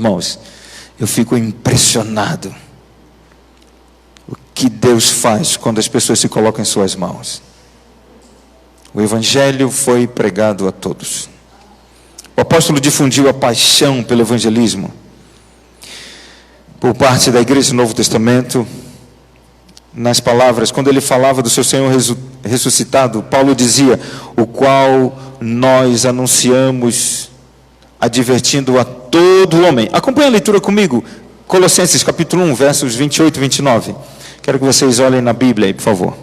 Irmãos, eu fico impressionado o que Deus faz quando as pessoas se colocam em suas mãos. O Evangelho foi pregado a todos. O apóstolo difundiu a paixão pelo evangelismo por parte da igreja do Novo Testamento. Nas palavras, quando ele falava do seu Senhor ressuscitado, Paulo dizia: o qual nós anunciamos, advertindo a todo homem. Acompanhe a leitura comigo, Colossenses capítulo 1, versos 28 e 29. Quero que vocês olhem na Bíblia aí, por favor.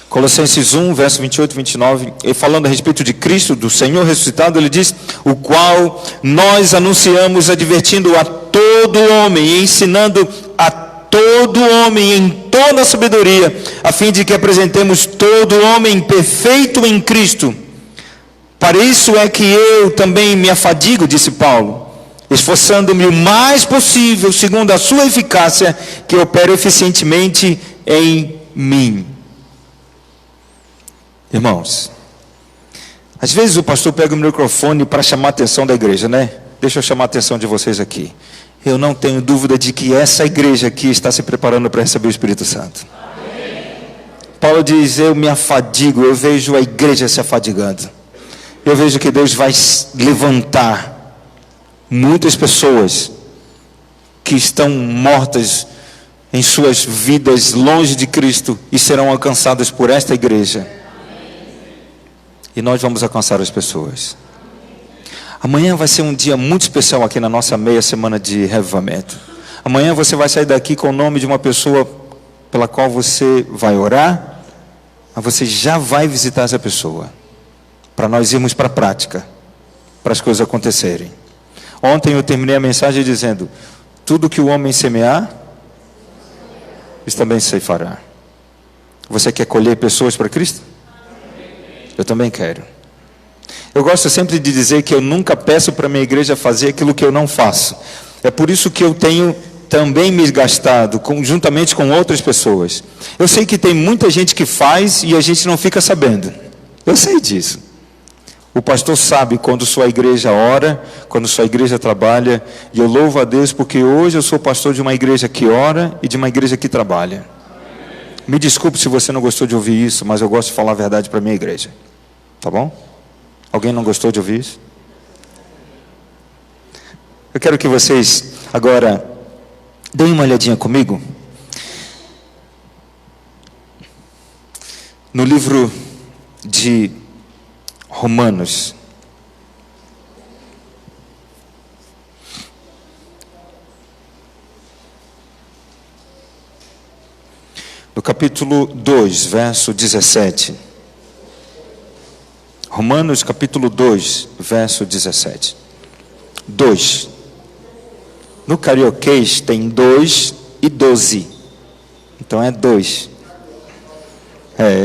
Colossenses 1, verso 28 e 29, e falando a respeito de Cristo, do Senhor ressuscitado, ele diz: o qual nós anunciamos, advertindo a todo homem, e ensinando a todo homem em toda a sabedoria, a fim de que apresentemos todo homem perfeito em Cristo. Para isso é que eu também me afadigo, disse Paulo, esforçando-me o mais possível, segundo a sua eficácia, que opera eficientemente em mim. Irmãos, às vezes o pastor pega o microfone para chamar a atenção da igreja, né? Deixa eu chamar a atenção de vocês aqui. Eu não tenho dúvida de que essa igreja aqui está se preparando para receber o Espírito Santo. Amém. Paulo diz: eu me afadigo, eu vejo a igreja se afadigando. Eu vejo que Deus vai levantar muitas pessoas que estão mortas em suas vidas longe de Cristo e serão alcançadas por esta igreja. E nós vamos alcançar as pessoas. Amanhã vai ser um dia muito especial aqui na nossa meia semana de revivamento. Amanhã você vai sair daqui com o nome de uma pessoa pela qual você vai orar, mas você já vai visitar essa pessoa, para nós irmos para a prática, para as coisas acontecerem. Ontem eu terminei a mensagem dizendo: tudo que o homem semear, isso também se fará. Você quer colher pessoas para Cristo? Eu também quero. Eu gosto sempre de dizer que eu nunca peço para a minha igreja fazer aquilo que eu não faço. É por isso que eu tenho também me gastado juntamente com outras pessoas. Eu sei que tem muita gente que faz e a gente não fica sabendo. Eu sei disso. O pastor sabe quando sua igreja ora, quando sua igreja trabalha, e eu louvo a Deus porque hoje eu sou pastor de uma igreja que ora e de uma igreja que trabalha. Me desculpe se você não gostou de ouvir isso, mas eu gosto de falar a verdade para a minha igreja. Tá bom? Alguém não gostou de ouvir isso? Eu quero que vocês agora deem uma olhadinha comigo no livro de Romanos. No capítulo 2, verso 17. Romanos capítulo 2, verso 17. 2. No carioquês tem 2 e 12. Então é 2.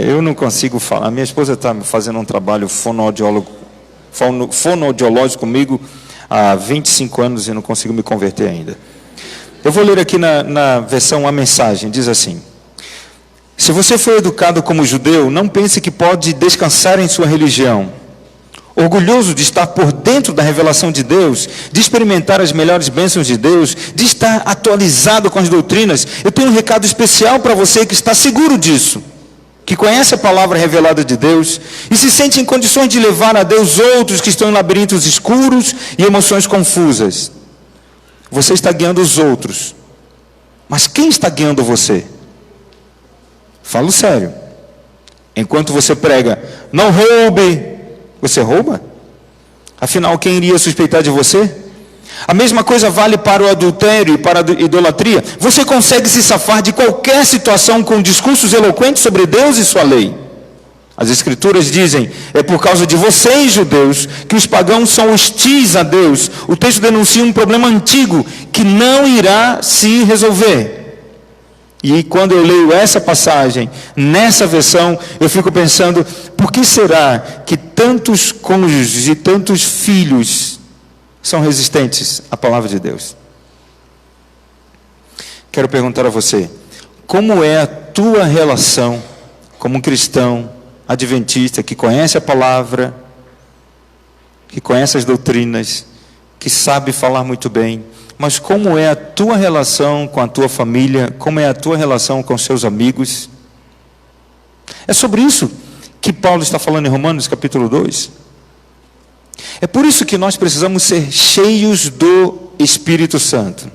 Eu não consigo falar. A minha esposa está fazendo um trabalho fonoaudiológico comigo há 25 anos e não consigo me converter ainda. Eu vou ler aqui na versão A Mensagem. Diz assim: se você foi educado como judeu, não pense que pode descansar em sua religião. Orgulhoso de estar por dentro da revelação de Deus, de experimentar as melhores bênçãos de Deus, de estar atualizado com as doutrinas, eu tenho um recado especial para você que está seguro disso, que conhece a palavra revelada de Deus e se sente em condições de levar a Deus outros que estão em labirintos escuros e emoções confusas. Você está guiando os outros, mas quem está guiando você? Falo sério. Enquanto você prega, não roube, você rouba? Afinal, quem iria suspeitar de você? A mesma coisa vale para o adultério e para a idolatria. Você consegue se safar de qualquer situação com discursos eloquentes sobre Deus e sua lei. As Escrituras dizem: é por causa de vocês, judeus, que os pagãos são hostis a Deus. O texto denuncia um problema antigo que não irá se resolver. E quando eu leio essa passagem, nessa versão, eu fico pensando: por que será que tantos cônjuges e tantos filhos são resistentes à palavra de Deus? Quero perguntar a você: como é a tua relação como um cristão adventista, que conhece a palavra, que conhece as doutrinas, que sabe falar muito bem, mas como é a tua relação com a tua família, como é a tua relação com seus amigos? É sobre isso que Paulo está falando em Romanos capítulo 2. É por isso que nós precisamos ser cheios do Espírito Santo.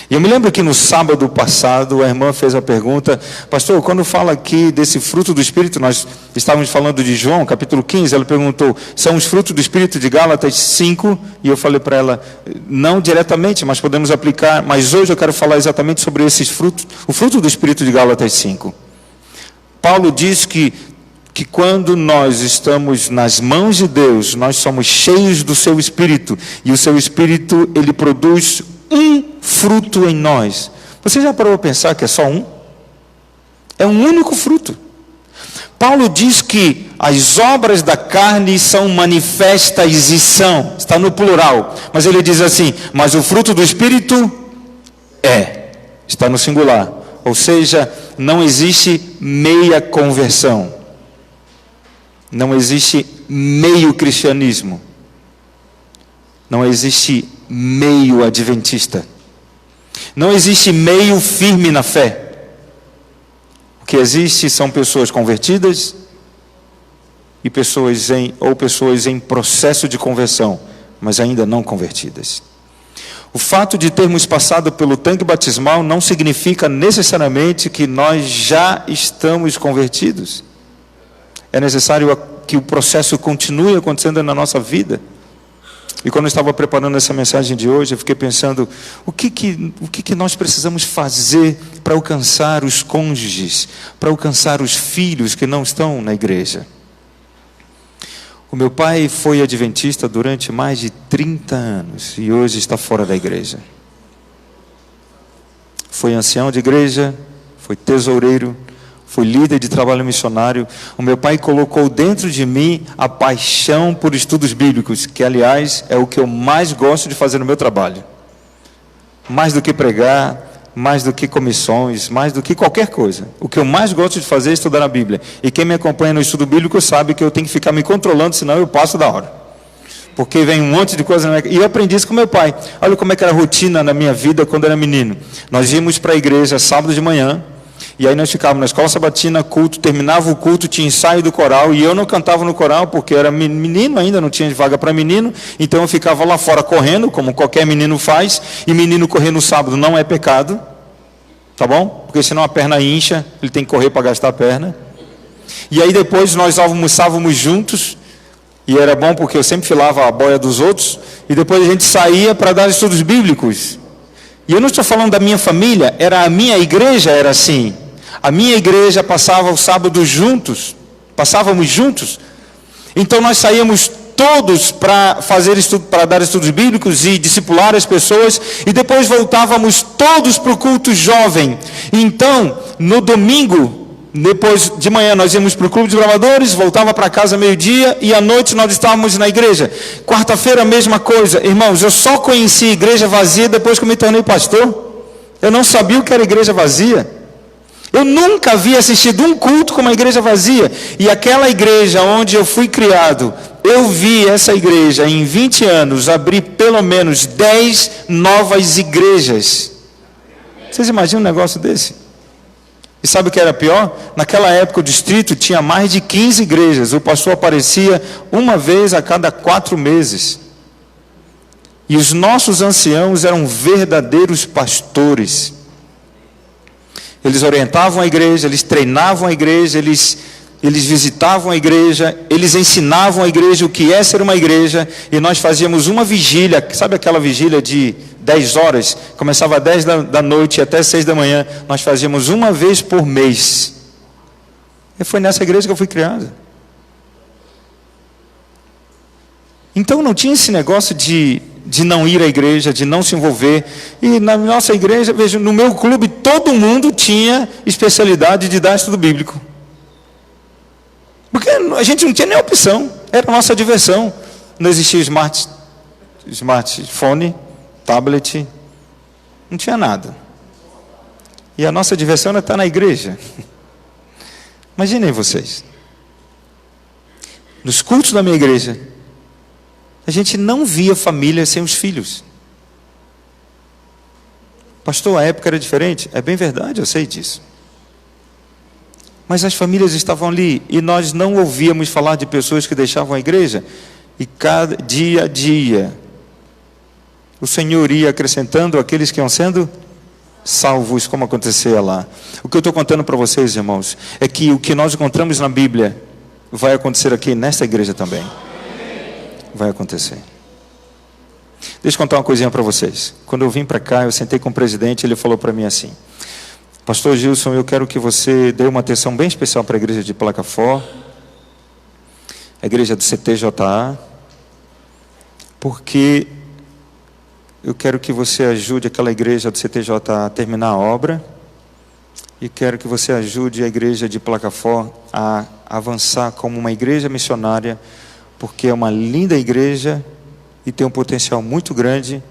E eu me lembro que no sábado passado a irmã fez a pergunta: pastor, quando fala aqui desse fruto do Espírito, nós estávamos falando de João capítulo 15, ela perguntou, são os frutos do Espírito de Gálatas 5? E eu falei para ela, não diretamente, mas podemos aplicar, mas hoje eu quero falar exatamente sobre esses frutos, o fruto do Espírito de Gálatas 5. Paulo diz que quando nós estamos nas mãos de Deus, nós somos cheios do seu Espírito, e o seu Espírito, ele produz um fruto em nós. Você já parou a pensar que é só um? É um único fruto. Paulo diz que as obras da carne são manifestas e são, está no plural, mas ele diz assim, mas o fruto do Espírito está no singular, ou seja, não existe meia conversão, não existe meio cristianismo, não existe meio adventista, não existe meio firme na fé. O que existe são pessoas convertidas e pessoas em processo de conversão, mas ainda não convertidas. O fato de termos passado pelo tanque batismal não significa necessariamente que nós já estamos convertidos. É necessário que o processo continue acontecendo na nossa vida. E quando eu estava preparando essa mensagem de hoje, eu fiquei pensando, o que nós precisamos fazer para alcançar os cônjuges, para alcançar os filhos que não estão na igreja? O meu pai foi adventista durante mais de 30 anos e hoje está fora da igreja. Foi ancião de igreja, foi tesoureiro, foi líder de trabalho missionário. O meu pai colocou dentro de mim a paixão por estudos bíblicos, que aliás é o que eu mais gosto de fazer no meu trabalho. Mais do que pregar, mais do que comissões, mais do que qualquer coisa. O que eu mais gosto de fazer é estudar a Bíblia. E quem me acompanha no estudo bíblico sabe que eu tenho que ficar me controlando, senão eu passo da hora. Porque vem um monte de coisa na minha... E eu aprendi isso com meu pai. Olha como é que era a rotina na minha vida quando eu era menino. Nós íamos para a igreja sábado de manhã, e aí nós ficávamos na escola sabatina, culto, terminava o culto, tinha ensaio do coral, e eu não cantava no coral, porque eu era menino ainda, não tinha vaga para menino, então eu ficava lá fora correndo, como qualquer menino faz, e menino correr no sábado não é pecado, tá bom? Porque senão a perna incha, ele tem que correr para gastar a perna. E aí depois nós almoçávamos juntos, e era bom porque eu sempre filava a boia dos outros, e depois a gente saía para dar estudos bíblicos. E eu não estou falando da minha família, a minha igreja era assim. A minha igreja passava o sábado juntos, passávamos juntos. Então nós saíamos todos para dar estudos bíblicos e discipular as pessoas, e depois voltávamos todos para o culto jovem. Então, no domingo, depois de manhã nós íamos para o clube de bravadores, voltava para casa meio-dia, e à noite nós estávamos na igreja. Quarta-feira a mesma coisa. Irmãos, eu só conheci igreja vazia depois que eu me tornei pastor. Eu não sabia o que era igreja vazia. Eu nunca havia assistido um culto com uma igreja vazia. E aquela igreja onde eu fui criado, eu vi essa igreja em 20 anos abrir pelo menos 10 novas igrejas. Vocês imaginam um negócio desse? E sabe o que era pior? Naquela época o distrito tinha mais de 15 igrejas. O pastor aparecia uma vez a cada 4 meses. E os nossos anciãos eram verdadeiros pastores. Eles orientavam a igreja, eles treinavam a igreja, eles visitavam a igreja, eles ensinavam a igreja o que é ser uma igreja. E nós fazíamos uma vigília, sabe aquela vigília de 10 horas? Começava às 10 da noite e até 6 da manhã. Nós fazíamos uma vez por mês. E foi nessa igreja que eu fui criado. Então não tinha esse negócio de não ir à igreja, de não se envolver. E na nossa igreja, veja, no meu clube, todo mundo tinha especialidade de dar estudo bíblico. Porque a gente não tinha nem opção, era a nossa diversão. Não existia smartphone, tablet, não tinha nada. E a nossa diversão era estar na igreja. Imaginem vocês. nos cultos da minha igreja, a gente não via família sem os filhos. Pastor, a época era diferente. É bem verdade, eu sei disso. Mas as famílias estavam ali e nós não ouvíamos falar de pessoas que deixavam a igreja. E cada dia a dia, o Senhor ia acrescentando aqueles que iam sendo salvos, como acontecia lá. O que eu estou contando para vocês, irmãos, é que o que nós encontramos na Bíblia vai acontecer aqui nesta igreja também. Vai acontecer. Deixa eu contar uma coisinha para vocês. Quando eu vim para cá, eu sentei com o presidente, ele falou para mim assim: Pastor Gilson, eu quero que você dê uma atenção bem especial para a igreja de Placafó, a igreja do CTJA, porque eu quero que você ajude aquela igreja do CTJA a terminar a obra, e quero que você ajude a igreja de Placafó a avançar como uma igreja missionária, porque é uma linda igreja e tem um potencial muito grande,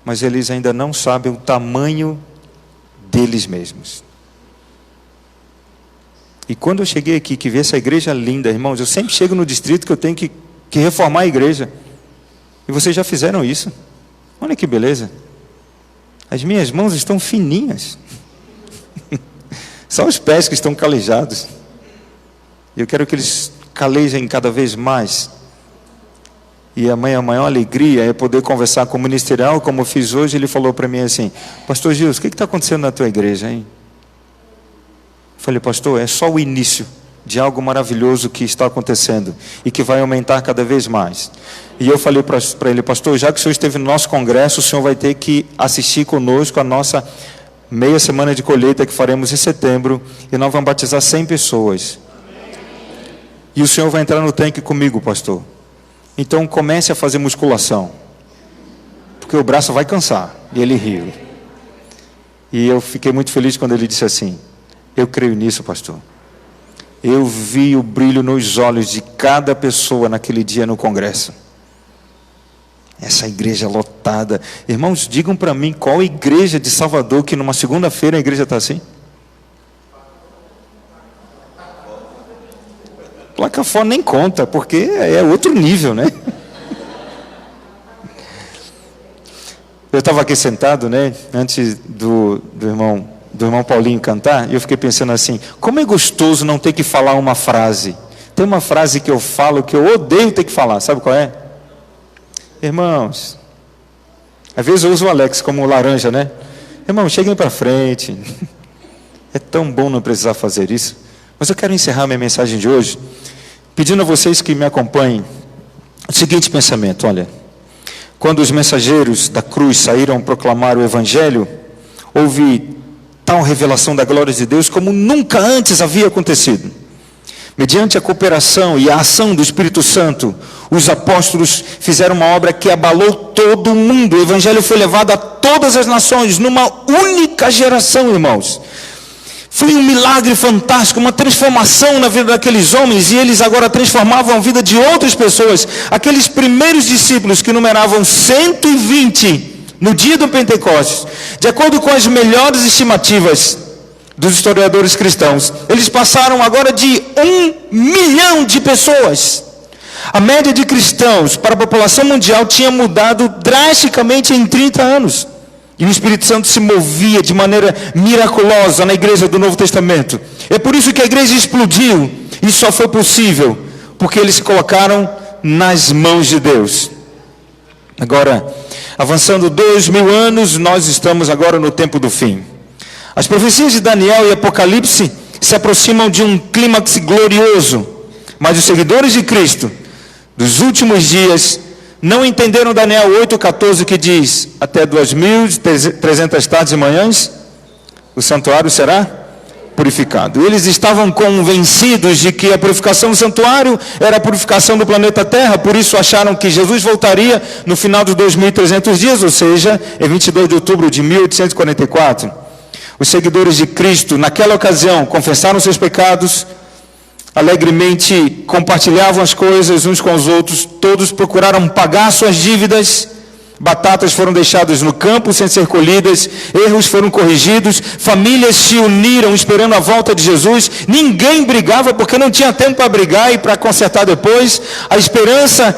mas eles ainda não sabem o tamanho deles mesmos. E quando eu cheguei aqui, que vi essa igreja linda, irmãos, eu sempre chego no distrito que eu tenho que reformar a igreja. E vocês já fizeram isso. Olha que beleza. As minhas mãos estão fininhas. Só os pés que estão calejados. E eu quero que eles calejem cada vez mais. E a maior alegria é poder conversar com o ministerial, como eu fiz hoje. Ele falou para mim assim: Pastor Gilson, o que está acontecendo na tua igreja, hein? Eu falei: pastor, é só o início de algo maravilhoso que está acontecendo e que vai aumentar cada vez mais. E eu falei para ele: pastor, já que o senhor esteve no nosso congresso, o senhor vai ter que assistir conosco a nossa meia semana de colheita que faremos em setembro, e nós vamos batizar 100 pessoas. E o senhor vai entrar no tanque comigo, pastor. Então comece a fazer musculação, porque o braço vai cansar. E ele riu. E eu fiquei muito feliz quando ele disse assim: eu creio nisso, pastor. Eu vi o brilho nos olhos de cada pessoa naquele dia no congresso. Essa igreja lotada. Irmãos, digam para mim qual igreja de Salvador que numa segunda-feira a igreja está assim? Placafó nem conta, porque é outro nível, né? Eu estava aqui sentado, né, antes do irmão Paulinho cantar, e eu fiquei pensando assim: como é gostoso não ter que falar uma frase. Tem uma frase que eu falo que eu odeio ter que falar, sabe qual é? Irmãos, às vezes eu uso o Alex como laranja, né? Irmãos, cheguem para frente. É tão bom não precisar fazer isso. Mas eu quero encerrar minha mensagem de hoje pedindo a vocês que me acompanhem o seguinte pensamento: olha, quando os mensageiros da cruz saíram proclamar o Evangelho, houve tal revelação da glória de Deus como nunca antes havia acontecido. Mediante a cooperação e a ação do Espírito Santo, os apóstolos fizeram uma obra que abalou todo o mundo. O Evangelho foi levado a todas as nações numa única geração, irmãos. Foi um milagre fantástico, uma transformação na vida daqueles homens, e eles agora transformavam a vida de outras pessoas. Aqueles primeiros discípulos que numeravam 120 no dia do Pentecostes, de acordo com as melhores estimativas dos historiadores cristãos, eles passaram agora de 1 milhão de pessoas. A média de cristãos para a população mundial tinha mudado drasticamente em 30 anos. E o Espírito Santo se movia de maneira miraculosa na igreja do Novo Testamento. É por isso que a igreja explodiu. E só foi possível porque eles se colocaram nas mãos de Deus. Agora, avançando 2000 anos, nós estamos agora no tempo do fim. As profecias de Daniel e Apocalipse se aproximam de um clímax glorioso. Mas os seguidores de Cristo dos últimos dias não entenderam Daniel 8,14, que diz: até 2.300 tardes e manhãs o santuário será purificado. Eles estavam convencidos de que a purificação do santuário era a purificação do planeta Terra. Por isso acharam que Jesus voltaria no final dos 2.300 dias, ou seja, em 22 de outubro de 1844. Os seguidores de Cristo naquela ocasião confessaram seus pecados, alegremente compartilhavam as coisas uns com os outros, todos procuraram pagar suas dívidas, Batatas foram deixadas no campo sem ser colhidas, erros foram corrigidos, famílias se uniram esperando a volta de Jesus, ninguém brigava porque não tinha tempo para brigar e para consertar depois. A esperança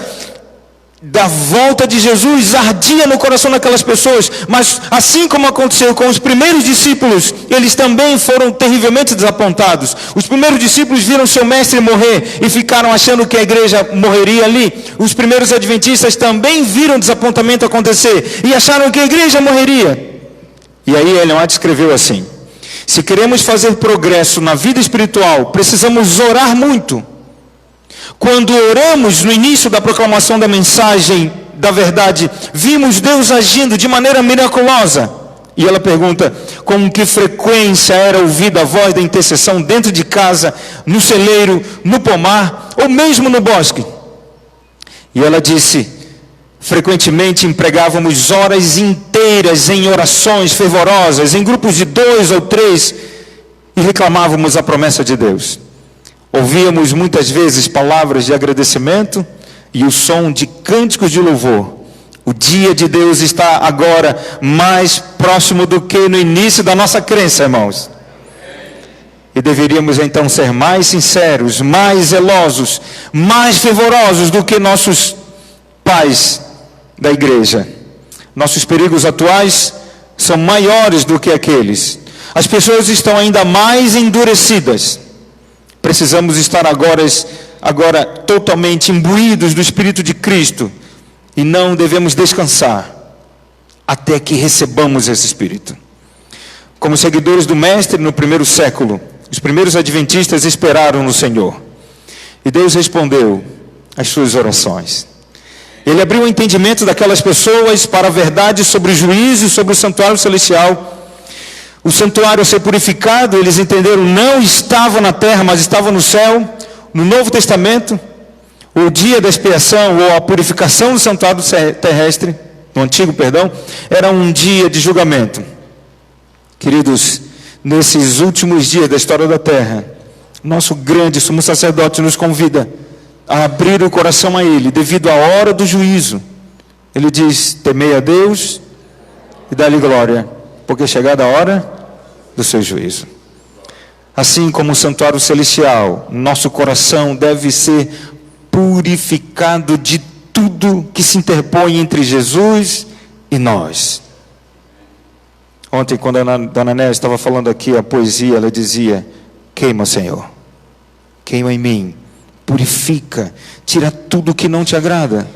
da volta de Jesus ardia no coração daquelas pessoas, mas assim como aconteceu com os primeiros discípulos, eles também foram terrivelmente desapontados. Os primeiros discípulos viram seu mestre morrer e ficaram achando que a igreja morreria ali. Os primeiros adventistas também viram desapontamento acontecer e acharam que a igreja morreria. E aí Ellen White escreveu assim: se queremos fazer progresso na vida espiritual, precisamos orar muito. Quando oramos no início da proclamação da mensagem da verdade, vimos Deus agindo de maneira miraculosa. E ela pergunta, com que frequência era ouvida a voz da intercessão dentro de casa, no celeiro, no pomar, ou mesmo no bosque? E ela disse, frequentemente empregávamos horas inteiras em orações fervorosas, em grupos de 2 ou 3, e reclamávamos a promessa de Deus. Ouvíamos muitas vezes palavras de agradecimento e o som de cânticos de louvor. O dia de Deus está agora mais próximo do que no início da nossa crença, irmãos. E deveríamos então ser mais sinceros, mais zelosos, mais fervorosos do que nossos pais da igreja. Nossos perigos atuais são maiores do que aqueles. As pessoas estão ainda mais endurecidas. Precisamos estar agora totalmente imbuídos do Espírito de Cristo e não devemos descansar até que recebamos esse Espírito. Como seguidores do Mestre no primeiro século, os primeiros adventistas esperaram no Senhor e Deus respondeu às suas orações. Ele abriu o entendimento daquelas pessoas para a verdade sobre o juízo e sobre o santuário celestial. O santuário a ser purificado, eles entenderam, não estava na terra, mas estava no céu. No Novo Testamento, o dia da expiação, ou a purificação do santuário terrestre, no Antigo, era um dia de julgamento. Queridos, nesses últimos dias da história da terra, nosso grande sumo sacerdote nos convida a abrir o coração a Ele, devido à hora do juízo. Ele diz, temei a Deus e dá-lhe glória, porque é chegada a hora do seu juízo. Assim como o santuário celestial, nosso coração deve ser purificado de tudo que se interpõe entre Jesus e nós. Ontem, quando a dona Néia estava falando aqui a poesia, ela dizia, queima, Senhor, queima em mim, purifica, tira tudo que não te agrada.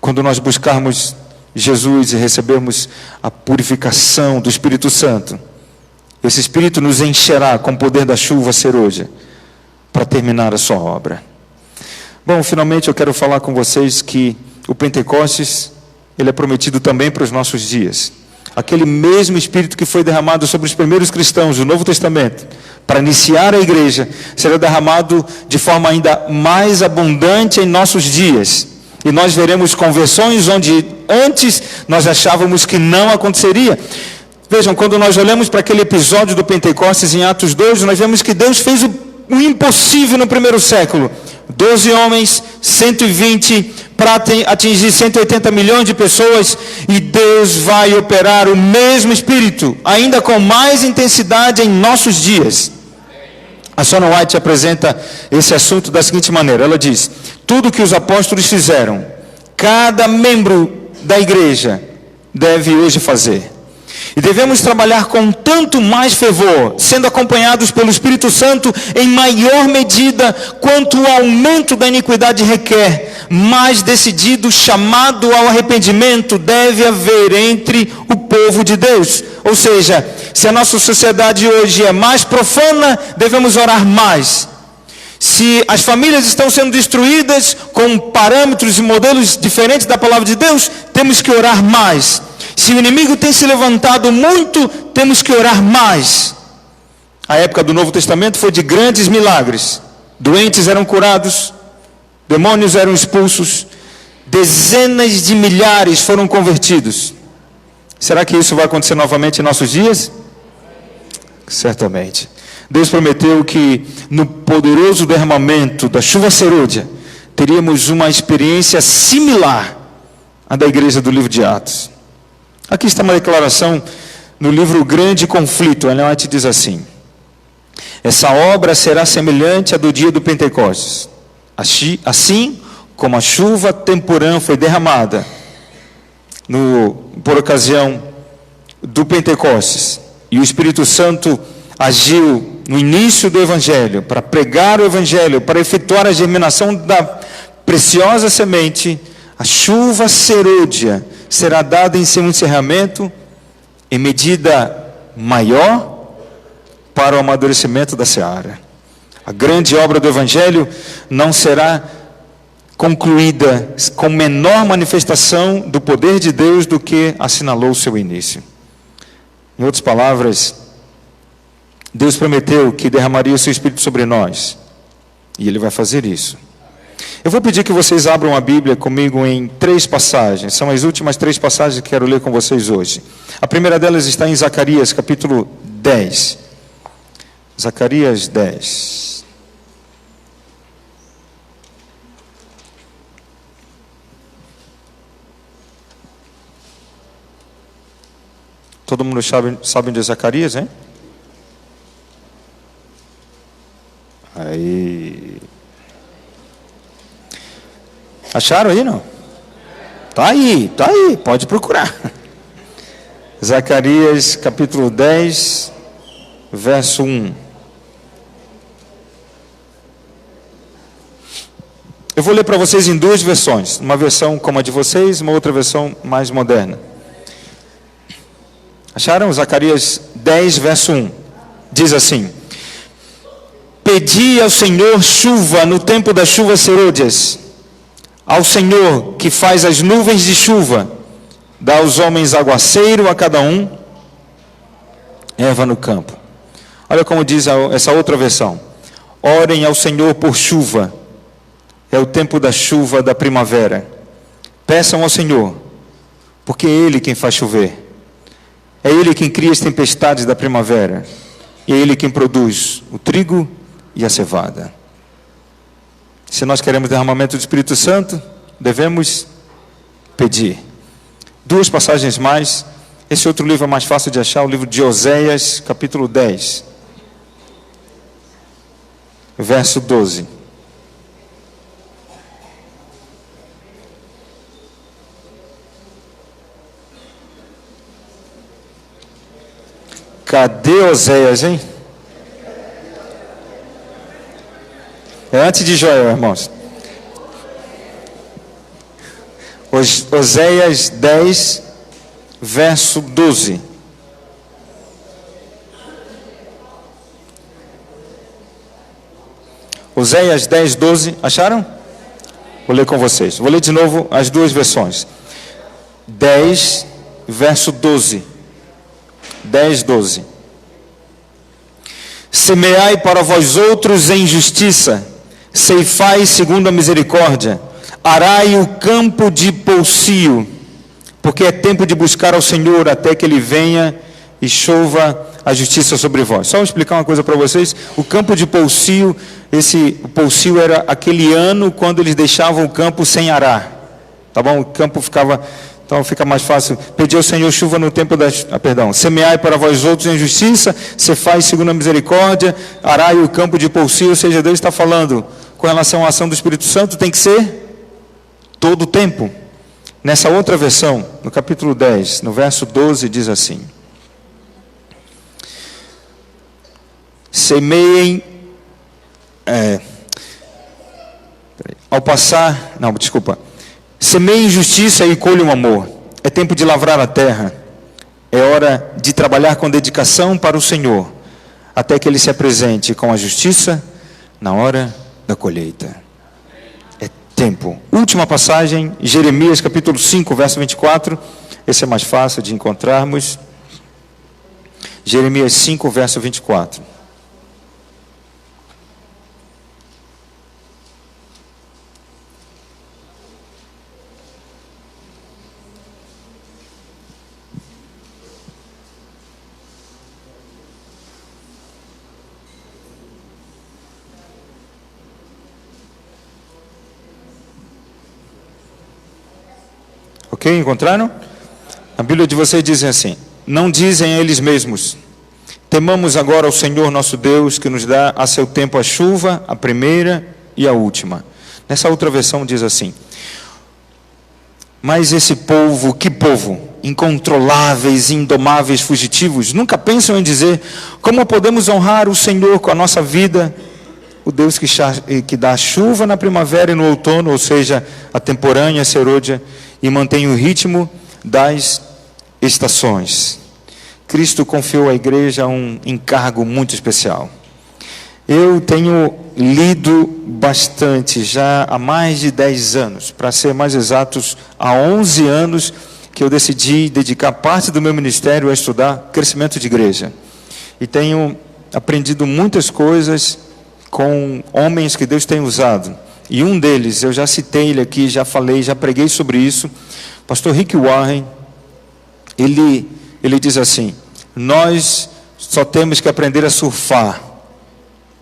Quando nós buscarmos Jesus e recebermos a purificação do Espírito Santo, esse Espírito nos encherá com o poder da chuva serôdia para terminar a sua obra. Bom, finalmente eu quero falar com vocês que o Pentecostes, ele é prometido também para os nossos dias. Aquele mesmo Espírito que foi derramado sobre os primeiros cristãos do Novo Testamento, para iniciar a igreja, será derramado de forma ainda mais abundante em nossos dias. E nós veremos conversões onde antes nós achávamos que não aconteceria. Vejam, quando nós olhamos para aquele episódio do Pentecostes em Atos 2, nós vemos que Deus fez o impossível no primeiro século. 12 homens, 120, para atingir 180 milhões de pessoas, e Deus vai operar o mesmo Espírito, ainda com mais intensidade em nossos dias. A Ellen White apresenta esse assunto da seguinte maneira, ela diz, tudo que os apóstolos fizeram, cada membro da igreja deve hoje fazer. E devemos trabalhar com tanto mais fervor, sendo acompanhados pelo Espírito Santo em maior medida, quanto o aumento da iniquidade requer. Mais decidido chamado ao arrependimento deve haver entre o povo de Deus. Ou seja, se a nossa sociedade hoje é mais profana, devemos orar mais. Se as famílias estão sendo destruídas com parâmetros e modelos diferentes da palavra de Deus, temos que orar mais. Se o inimigo tem se levantado muito, temos que orar mais. A época do Novo Testamento foi de grandes milagres. Doentes eram curados, demônios eram expulsos, dezenas de milhares foram convertidos. Será que isso vai acontecer novamente em nossos dias? Certamente. Deus prometeu que no poderoso derramamento da chuva serôdia, teríamos uma experiência similar a da igreja do livro de Atos. Aqui está uma declaração no livro Grande Conflito. Ellen White diz assim: essa obra será semelhante à do dia do Pentecostes. Assim como a chuva temporã foi derramada por ocasião do Pentecostes, e o Espírito Santo agiu no início do Evangelho, para pregar o Evangelho, para efetuar a germinação da preciosa semente, a chuva serôdia será dada em seu encerramento em medida maior para o amadurecimento da seara. A grande obra do Evangelho não será concluída com menor manifestação do poder de Deus do que assinalou o seu início. Em outras palavras, Deus prometeu que derramaria o seu Espírito sobre nós, e Ele vai fazer isso. Eu vou pedir que vocês abram a Bíblia comigo em 3 passagens, são as últimas 3 passagens que quero ler com vocês hoje. A primeira delas está em Zacarias, capítulo 10. Zacarias 10. Todo mundo sabe de Zacarias, hein? Aí. Acharam aí, não? Tá aí, pode procurar. Zacarias, capítulo 10, verso 1. Eu vou ler para vocês em 2 versões. Uma versão como a de vocês, uma outra versão mais moderna. Acharam? Zacarias 10, verso 1. Diz assim: pedi ao Senhor chuva no tempo das chuvas serôdias, ao Senhor que faz as nuvens de chuva, dá aos homens aguaceiro a cada um, erva no campo. Olha como diz essa outra versão: orem ao Senhor por chuva, é o tempo da chuva da primavera. Peçam ao Senhor, porque é Ele quem faz chover. É Ele quem cria as tempestades da primavera. E é Ele quem produz o trigo e a cevada. Se nós queremos derramamento do Espírito Santo, devemos pedir. 2 passagens mais. Esse outro livro é mais fácil de achar, o livro de Oséias, capítulo 10, verso 12. Cadê Oséias, hein? É antes de Joel, irmãos. Oséias 10, verso 12. Oséias 10, 12. Acharam? Vou ler com vocês. Vou ler de novo as 2 versões. 10, verso 12. 10, 12. Semeai para vós outros em justiça, ceifai segundo a misericórdia, arai o campo de poucio, porque é tempo de buscar ao Senhor até que Ele venha e chova a justiça sobre vós. Só vou explicar uma coisa para vocês. O campo de poucio, o poucio era aquele ano quando eles deixavam o campo sem arar, tá bom? O campo ficava... Então fica mais fácil. Pedir ao Senhor chuva no tempo das... Semeai para vós outros em justiça, ceifai segundo a misericórdia, arai o campo de poucio. Ou seja, Deus está falando com relação à ação do Espírito Santo, tem que ser todo o tempo. Nessa outra versão, no capítulo 10, no verso 12, diz assim: semeiem... ao passar... Não, desculpa. Semeie justiça e colhe o amor. É tempo de lavrar a terra. É hora de trabalhar com dedicação para o Senhor, até que Ele se apresente com a justiça na hora da colheita. É tempo. Última passagem, Jeremias capítulo 5, verso 24. Esse é mais fácil de encontrarmos. Jeremias 5, verso 24. Ok? Encontraram? A Bíblia de vocês diz assim: não dizem a eles mesmos: temamos agora ao Senhor nosso Deus, que nos dá a seu tempo a chuva, a primeira e a última. Nessa outra versão diz assim: mas esse povo, que povo? Incontroláveis, indomáveis, fugitivos, nunca pensam em dizer: como podemos honrar o Senhor com a nossa vida? O Deus que dá chuva na primavera e no outono, ou seja, a temporânea, a serôdia, e mantém o ritmo das estações. Cristo confiou à igreja um encargo muito especial. Eu tenho lido bastante, já há mais de 10 anos, para ser mais exatos, há 11 anos que eu decidi dedicar parte do meu ministério a estudar crescimento de igreja. E tenho aprendido muitas coisas com homens que Deus tem usado. E um deles, eu já citei ele aqui, já falei, já preguei sobre isso, pastor Rick Warren. Ele diz assim: nós só temos que aprender a surfar,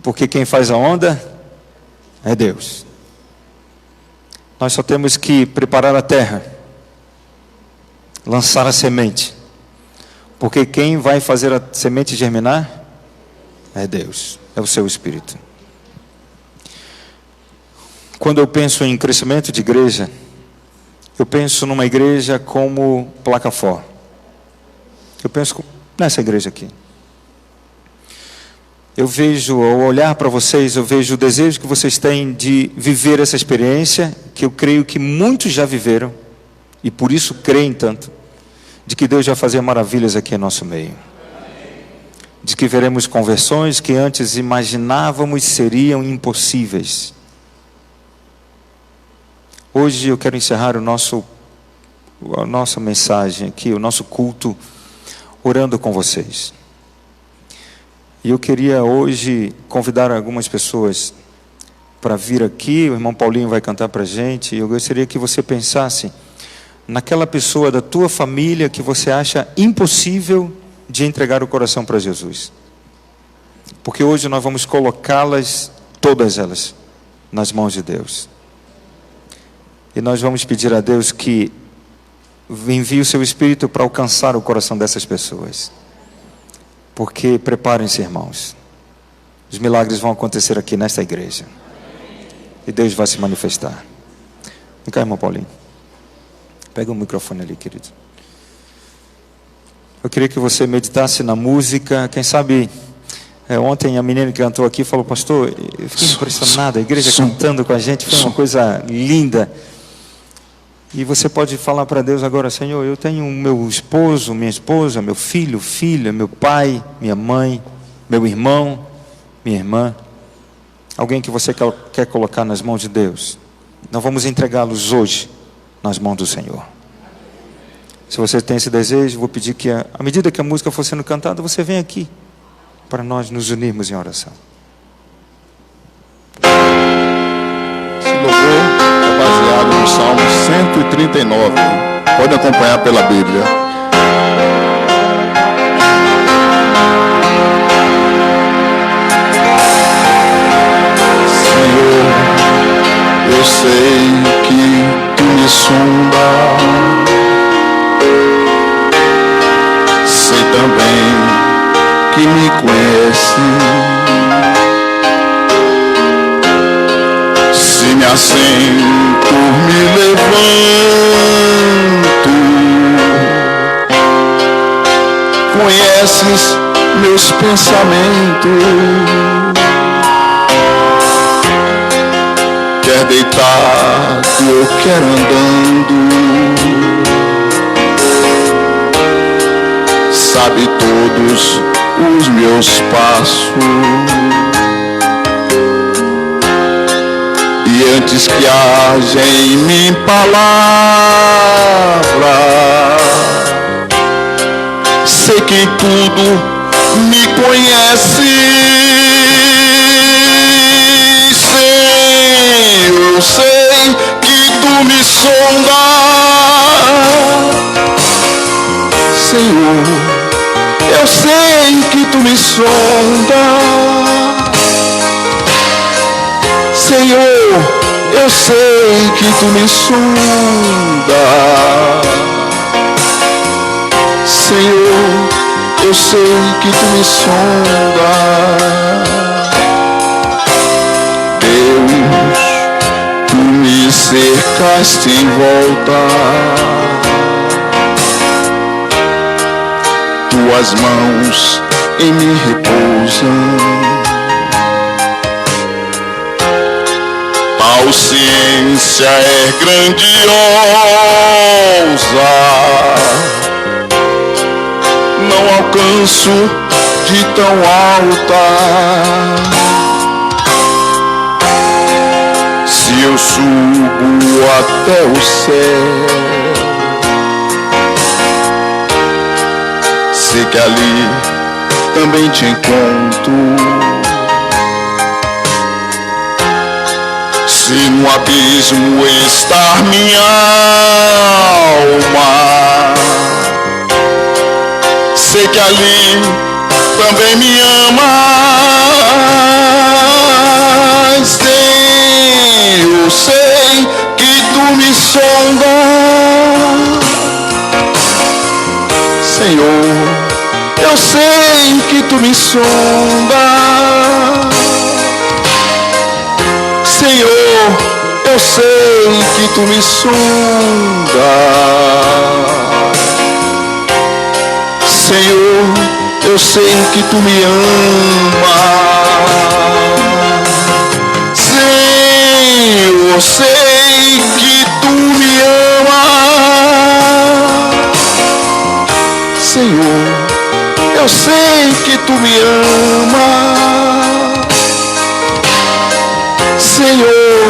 porque quem faz a onda é Deus. Nós só temos que preparar a terra, lançar a semente, porque quem vai fazer a semente germinar é Deus, é o seu Espírito. Quando eu penso em crescimento de igreja, eu penso numa igreja como placa Ford. Eu penso nessa igreja aqui. Eu vejo, ao olhar para vocês, eu vejo o desejo que vocês têm de viver essa experiência, que eu creio que muitos já viveram, e por isso creem tanto, de que Deus vai fazer maravilhas aqui em nosso meio. De que veremos conversões que antes imaginávamos seriam impossíveis. Hoje eu quero encerrar a nossa mensagem aqui, o nosso culto, orando com vocês. E eu queria hoje convidar algumas pessoas para vir aqui. O irmão Paulinho vai cantar para a gente. E eu gostaria que você pensasse naquela pessoa da tua família que você acha impossível de entregar o coração para Jesus. Porque hoje nós vamos colocá-las, todas elas, nas mãos de Deus. E nós vamos pedir a Deus que envie o seu Espírito para alcançar o coração dessas pessoas. Porque, preparem-se, irmãos, os milagres vão acontecer aqui nesta igreja. E Deus vai se manifestar. Vem cá, irmão Paulinho. Pega o microfone ali, querido. Eu queria que você meditasse na música. Quem sabe, ontem a menina que cantou aqui falou: pastor, eu fiquei impressionado, a igreja cantando com a gente, foi uma coisa linda. E você pode falar para Deus agora: Senhor, eu tenho meu esposo, minha esposa, meu filho, filha, meu pai, minha mãe, meu irmão, minha irmã. Alguém que você quer colocar nas mãos de Deus. Nós vamos entregá-los hoje nas mãos do Senhor. Se você tem esse desejo, vou pedir que, à medida que a música for sendo cantada, você venha aqui, para nós nos unirmos em oração. Esse louvor é baseado no Salmo 139. Pode acompanhar pela Bíblia. Senhor, eu sei que Tu me sondas. Sei também que me conhece. Se me assento, me levanto. Conheces meus pensamentos. Quer deitado ou quer andando. Sabe todos os meus passos. E antes que haja em mim palavra, sei que em tudo me conhece. Eu sei que Tu me sondas, Senhor. Eu sei que Tu me sondas, Senhor. Eu eu sei que tu me sondas. Senhor, eu sei que tu me sondas. Deus, tu me cercaste em volta. Tuas mãos em mim repousam. Tal ciência é grandiosa, não alcanço de tão alta. Se eu subo até o céu, sei que ali também te encontro. Se no abismo estar minha alma, sei que ali também me amas. Eu sei que tu me sondas. Senhor, eu sei que tu me sondas. Senhor, eu sei que tu me sondas. Senhor, eu sei que tu me amas. Senhor, eu sei que tu me amas. Senhor, eu sei que tu me amas. Senhor,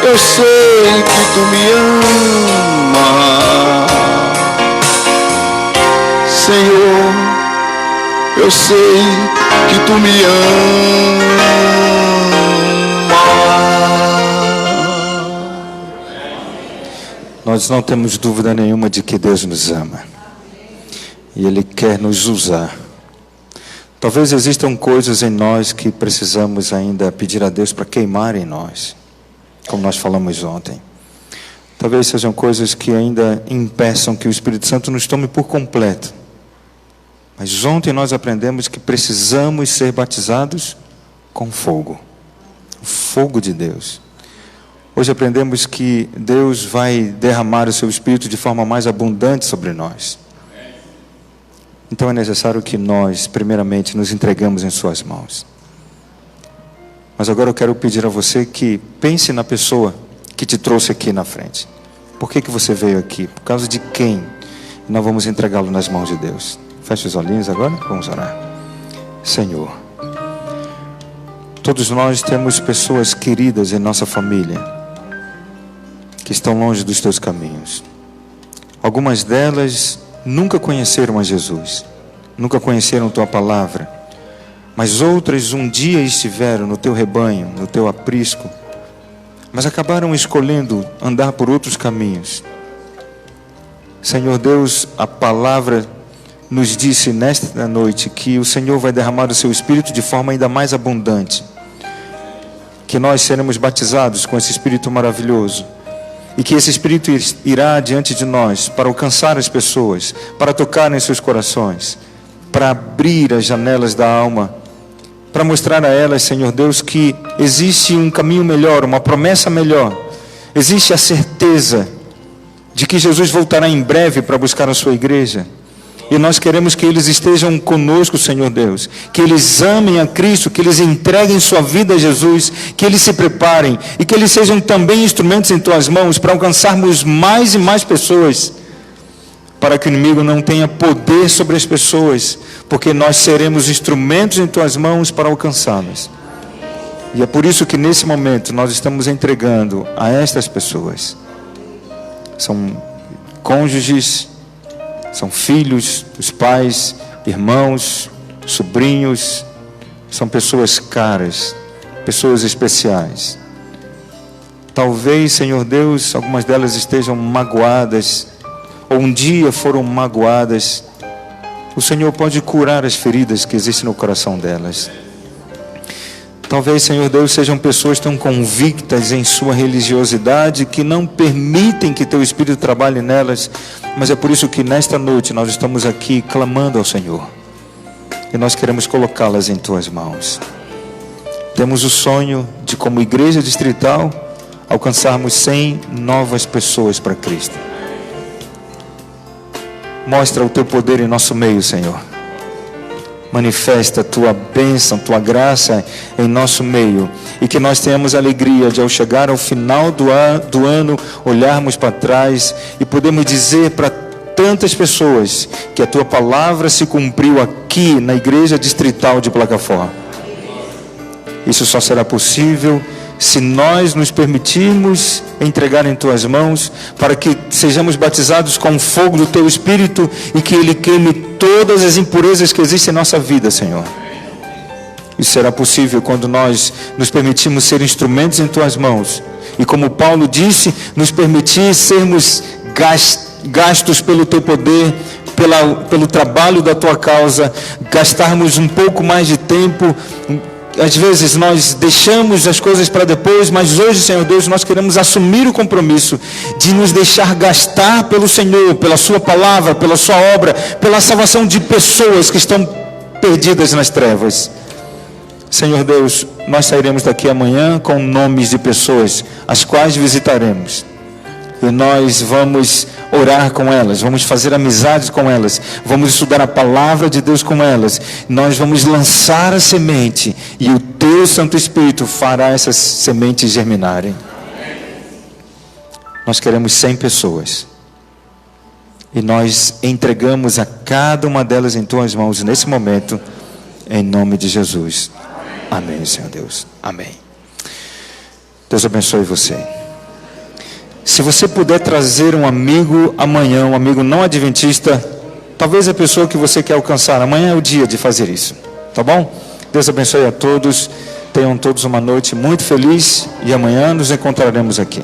eu sei que tu me amas. Senhor, eu sei que tu me amas. Nós não temos dúvida nenhuma de que Deus nos ama. E Ele quer nos usar. Talvez existam coisas em nós que precisamos ainda pedir a Deus para queimar em nós, como nós falamos ontem. Talvez sejam coisas que ainda impeçam que o Espírito Santo nos tome por completo. Mas ontem nós aprendemos que precisamos ser batizados com fogo. O fogo de Deus. Hoje aprendemos que Deus vai derramar o seu Espírito de forma mais abundante sobre nós. Então é necessário que nós, primeiramente, nos entregamos em suas mãos. Mas agora eu quero pedir a você que pense na pessoa que te trouxe aqui na frente. Por que você veio aqui? Por causa de quem? Nós vamos entregá-lo nas mãos de Deus. Feche os olhinhos agora, vamos orar. Senhor, todos nós temos pessoas queridas em nossa família que estão longe dos teus caminhos. Algumas delas nunca conheceram a Jesus, nunca conheceram tua palavra, mas outras um dia estiveram no teu rebanho, no teu aprisco, mas acabaram escolhendo andar por outros caminhos. Senhor Deus, a palavra nos disse nesta noite que o Senhor vai derramar o seu Espírito de forma ainda mais abundante, que nós seremos batizados com esse Espírito maravilhoso, e que esse Espírito irá diante de nós para alcançar as pessoas, para tocar em seus corações, para abrir as janelas da alma, para mostrar a elas, Senhor Deus, que existe um caminho melhor, uma promessa melhor. Existe a certeza de que Jesus voltará em breve para buscar a sua igreja. E nós queremos que eles estejam conosco, Senhor Deus, que eles amem a Cristo, que eles entreguem sua vida a Jesus, que eles se preparem e que eles sejam também instrumentos em tuas mãos para alcançarmos mais e mais pessoas, para que o inimigo não tenha poder sobre as pessoas, porque nós seremos instrumentos em tuas mãos para alcançá-las. E é por isso que nesse momento nós estamos entregando a estas pessoas. São cônjuges, são filhos, os pais, irmãos, sobrinhos, são pessoas caras, pessoas especiais. Talvez, Senhor Deus, algumas delas estejam magoadas, ou um dia foram magoadas. O Senhor pode curar as feridas que existem no coração delas. Talvez, Senhor Deus, sejam pessoas tão convictas em sua religiosidade que não permitem que Teu Espírito trabalhe nelas, mas é por isso que nesta noite nós estamos aqui clamando ao Senhor e nós queremos colocá-las em Tuas mãos. Temos o sonho de, como igreja distrital, alcançarmos 100 novas pessoas para Cristo. Mostra o Teu poder em nosso meio, Senhor. Manifesta a Tua bênção, Tua graça em nosso meio. E que nós tenhamos alegria de, ao chegar ao final do ano, olharmos para trás e podemos dizer para tantas pessoas que a Tua palavra se cumpriu aqui na igreja distrital de Placafort. Isso só será possível se nós nos permitirmos entregar em Tuas mãos, para que sejamos batizados com o fogo do Teu Espírito e que Ele queime todas as impurezas que existem em nossa vida, Senhor. Isso será possível quando nós nos permitirmos ser instrumentos em Tuas mãos e, como Paulo disse, nos permitir sermos gastos pelo Teu poder, pelo trabalho da Tua causa, gastarmos um pouco mais de tempo. Às vezes nós deixamos as coisas para depois, mas hoje, Senhor Deus, nós queremos assumir o compromisso de nos deixar gastar pelo Senhor, pela Sua palavra, pela Sua obra, pela salvação de pessoas que estão perdidas nas trevas. Senhor Deus, nós sairemos daqui amanhã com nomes de pessoas as quais visitaremos. E nós vamos orar com elas, vamos fazer amizades com elas, vamos estudar a palavra de Deus com elas. Nós vamos lançar a semente e o Teu Santo Espírito fará essas sementes germinarem. Nós queremos 100 pessoas. E nós entregamos a cada uma delas em Tuas mãos nesse momento, em nome de Jesus. Amém, Senhor Deus. Amém. Deus abençoe você. Se você puder trazer um amigo amanhã, um amigo não adventista, talvez a pessoa que você quer alcançar, amanhã é o dia de fazer isso, tá bom? Deus abençoe a todos, tenham todos uma noite muito feliz e amanhã nos encontraremos aqui.